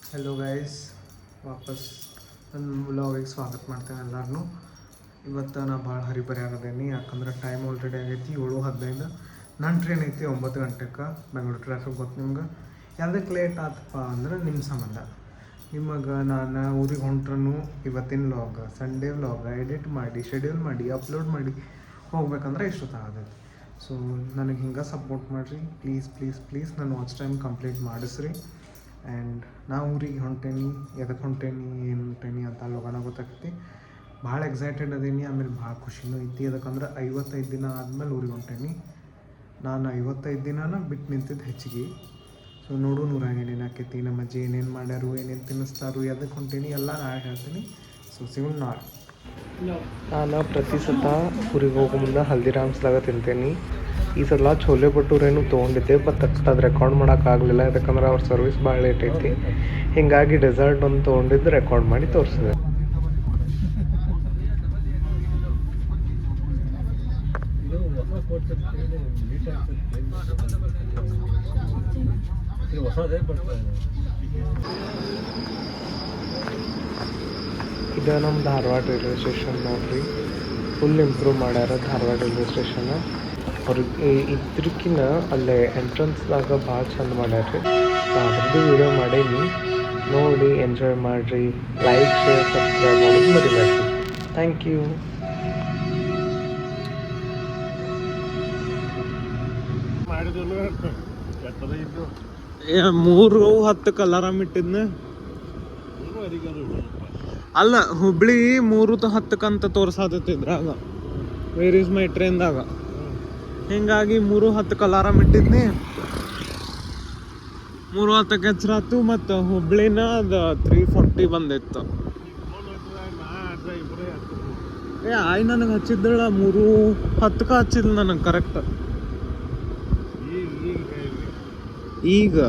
Hello guys, ವಾಪಸ್ ನನ್ನ ವ್ಲಾಗಿಗೆ ಸ್ವಾಗತ ಮಾಡ್ತೇನೆ ಎಲ್ಲರೂ. ಇವತ್ತು ನಾ ಭಾಳ ಹರಿಬರಿ ಆಗದೇನಿ, ಯಾಕಂದ್ರೆ ಟೈಮ್ ಆಲ್ರೆಡಿ ಆಗೈತಿ 7:15. ನನ್ನ ಟ್ರೈನ್ ಐತಿ 9 ಗಂಟೆಗೆ. ಬೆಂಗಳೂರು ಟ್ರಾಫಿಕ್ ಗೊತ್ತು ನಿಮ್ಗೆ. ಯಾವುದಕ್ಕೆ ಲೇಟ್ ಆತಪ್ಪ ಅಂದ್ರೆ ನಿಮ್ಮ ಸಂಬಂಧ. ನಿಮಗೆ ನಾನು ಊರಿಗೆ ಹೊಂಟ್ರೂ ಇವತ್ತಿನ ವ್ಲಾಗ್, ಸಂಡೇ ವ್ಲಾಗ್ ಎಡಿಟ್ ಮಾಡಿ, ಶೆಡ್ಯೂಲ್ ಮಾಡಿ, ಅಪ್ಲೋಡ್ ಮಾಡಿ ಹೋಗ್ಬೇಕಂದ್ರೆ ಇಷ್ಟೊತ್ತಾಗತೈತಿ. ಸೊ ನನಗೆ ಹಿಂಗೆ ಸಪೋರ್ಟ್ ಮಾಡಿರಿ ಪ್ಲೀಸ್ ನನ್ನ ವಾಚ್ ಟೈಮ್ ಕಂಪ್ಲೀಟ್ ಮಾಡಿಸ್ರಿ. ಆ್ಯಂಡ್ ನಾ ಊರಿಗೆ ಹೊಂಟೇನಿ, ಎದಕ್ಕೆ ಹೊಂಟೇನಿ ಏನು ಹೊಂಟೇನಿ ಅಂತ ಲೋಗನ ಗೊತ್ತಾಗ್ತಿ. ಭಾಳ ಎಕ್ಸೈಟೆಡ್ ಅದೀನಿ, ಆಮೇಲೆ ಭಾಳ ಖುಷಿನೂ ಐತಿ. ಯಾಕಂದ್ರೆ 55 ದಿನ ಆದಮೇಲೆ ಊರಿಗೆ ಹೊಂಟೇನಿ. ನಾನು 55 ದಿನನ ಬಿಟ್ಟು ನಿಂತಿದ್ದು ಹೆಚ್ಚಿಗೆ. ಸೊ ನೋಡು ನೂರಾಗ ಏನೇನು ಆಕೈತಿ, ನಮ್ಮ ಅಜ್ಜಿ ಏನೇನು ಮಾಡ್ಯಾರು, ಏನೇನು ತಿನ್ನಿಸ್ತಾರು, ಎದಕ್ಕೆ ಹೊಂಟೇನಿ ಎಲ್ಲ ನಾಳೆ ಹೇಳ್ತೀನಿ. ಸೊ ಸಿಗೋಣ ನಾಳೆ. ನಾನು ಪ್ರತಿ ಸತ ಊರಿಗೆ ಹೋಗೋ ಮುಂದೆ ಹಲ್ದಿರಾಮ್ಸ್ದಾಗ ತಿಂತೇನೆ. ಈ ಸಲ ಛೋಲೆ ಭಟೂರೇನು ತೊಗೊಂಡಿದ್ದೆ, ಬಟ್ ಅದು ರೆಕಾರ್ಡ್ ಮಾಡೋಕ್ಕಾಗಲಿಲ್ಲ. ಯಾಕಂದ್ರೆ ಅವ್ರ ಸರ್ವಿಸ್ ಭಾಳ ಲೇಟ್ ಐತಿ. ಹೀಗಾಗಿ ಡೆಸರ್ಟ್ ಒಂದು ತೊಗೊಂಡಿದ್ದು ರೆಕಾರ್ಡ್ ಮಾಡಿ ತೋರಿಸಿದೆ. ಇದು ನಮ್ಮ ಧಾರವಾಡ ರೈಲ್ವೆ ಸ್ಟೇಷನ್ ನೋಡ್ರಿ. ಫುಲ್ ಇಂಪ್ರೂವ್ ಮಾಡ್ಯಾರ ಧಾರವಾಡ ರೈಲ್ವೆ ಸ್ಟೇಷನ್. ಅವ್ರಿಗೆ ಇದ್ರಕ್ಕಿಂತ ಅಲ್ಲೇ ಎಂಟ್ರೆನ್ಸ್ದಾಗ ಭಾಳ ಚಂದ ಮಾಡ್ಯಾರ. ಅದ್ರದ್ದು ವಿಡಿಯೋ ಮಾಡೀನಿ, ನೋಡಿ ಎಂಜಾಯ್ ಮಾಡಿರಿ. ಲೈಕ್, ಶೇರ್, ಸಬ್ಸ್ಕ್ರೈಬ್ ಮಾಡೋದು ಮರಿಬೇಡ್ರಿ. Thank you. ಮೂರು 10 ಅಲಾರಾಮ್ ಇಟ್ಟಿದ್ನ. ಅಲ್ಲ, ಹುಬ್ಳಿ 3:10 ಅಂತ ತೋರ್ಸಾತಿದ್ರಾಗ ವೇರ್ ಇಸ್ ಮೈ ಟ್ರೈನ್ದಾಗ. ಹಿಂಗಾಗಿ 3:10 ಅಲಾರಾಮ್ ಇಟ್ಟಿದ್ನಿ. 3:10 ಎಚ್ಚರಾತು. ಮತ್ತು ಹುಬ್ಳಿನ ಅದು 3:40 ಬಂದಿತ್ತು. ಆಯ್ ನನಗೆ ಹಚ್ಚಿದ್ದಳ 3:10 ಹಚ್ಚಿದ್ಲು ನನಗೆ ಕರೆಕ್ಟ್. ಈಗ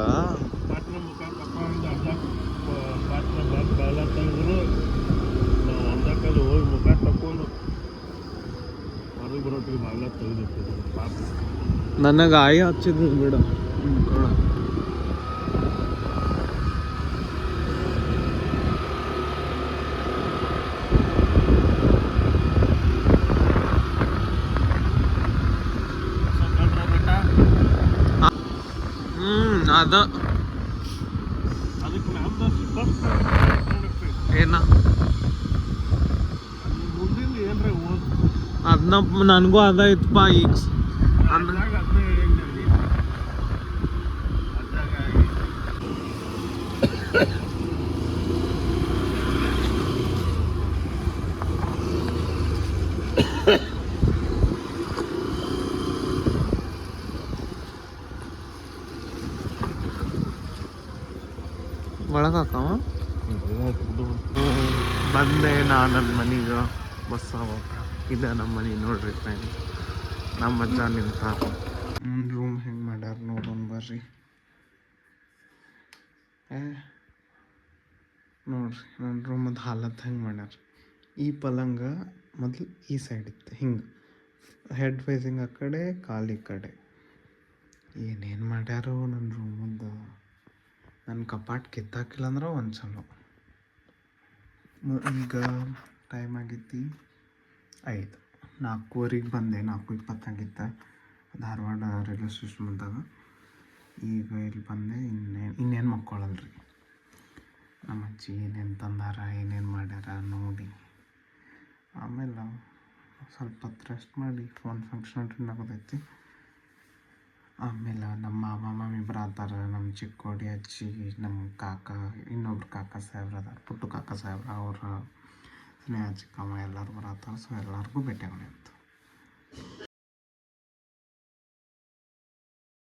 ನನಗೆ ಆಯಿ ಹಚ್ಚಿದ್ಲು ಬಿಡ. ಅದ ಏನ ಅದನ್ನ ನನಗೂ ಅದ ಇತ್ತಪ್ಪ. ಈಗ ಒಳಗಾಕವ ಬಂದೆ ನಾ ನನ್ನ ಮನೆಗೆ. ಬಸ್ ಆವಾಗ ಇದೆ ನಮ್ಮ ಮನೆ ನೋಡ್ರಿ ಫ್ರೆಂಡ್. ನಮ್ಮ ಅಜ್ಜ ನಿಂತಾರ. ರೂಮ್ ಹೆಂಗೆ ಮಾಡ್ಯಾರ ನೋಡೋಣ ಬರ್ರಿ. ನೋಡ್ರಿ ನನ್ನ ರೂಮದ ಹಾಲತ್ ಹೆಂಗೆ ಮಾಡ್ಯಾರ. ಈ ಪಲಂಗ ಮೊದಲು ಈ ಸೈಡ್ ಇತ್ತು, ಹಿಂಗೆ ಹೆಡ್ ಫೇಸಿಂಗ್ ಆ ಕಡೆ, ಕಾಲು ಈ ಕಡೆ. ಏನೇನು ಮಾಡ್ಯಾರೋ ನನ್ನ ರೂಮದ್ದು. ನನ್ನ ಕಪಾಟ್ ಕಿತ್ತಾಕಿಲ್ಲ ಅಂದ್ರೆ ಒಂದು ಚಲೋ. ಈಗ ಟೈಮ್ ಆಗೈತಿ 5. 4:15 ಬಂದೆ. 4:20 ಧಾರವಾಡ ರೈಲ್ವೆ ಸ್ಟೇಷನ್ ಬಂದಾಗ. ಈಗ ಇಲ್ಲಿ ಬಂದೆ. ಇನ್ನೇನು ಮಕ್ಕೊಳ್ಳಲ್ರಿ. ನಮ್ಮ ಅಜ್ಜಿ ಏನೇನು ತಂದಾರ, ಏನೇನು ಮಾಡ್ಯಾರ ನೋಡಿ. ಆಮೇಲೆ ಸ್ವಲ್ಪ ಹೊತ್ತು ರೆಸ್ಟ್ ಮಾಡಿ ಫೋನ್ ಫಂಕ್ಷನ್ ಆಗೋದೈತಿ. ಆಮೇಲೆ ನಮ್ಮ ಮಾಮ ಬರತ್ತಾರ, ನಮ್ಮ ಚಿಕ್ಕೋಡಿ ಅಜ್ಜಿ, ನಮ್ಮ ಕಾಕ, ಇನ್ನೊಬ್ರು ಕಾಕ ಸಾಹೇಬ್ರ ಅದಾರ, ಪುಟ್ಟು ಕಾಕ ಸಾಹೇಬ್ರ, ಅವ್ರ ಸ್ನೇಹ ಚಿಕ್ಕಮ್ಮ ಎಲ್ಲರೂ ಬರತ್ತಾರ. ಸೊ ಎಲ್ಲರಿಗೂ ಭೇಟಿ ಆಗೋಣ.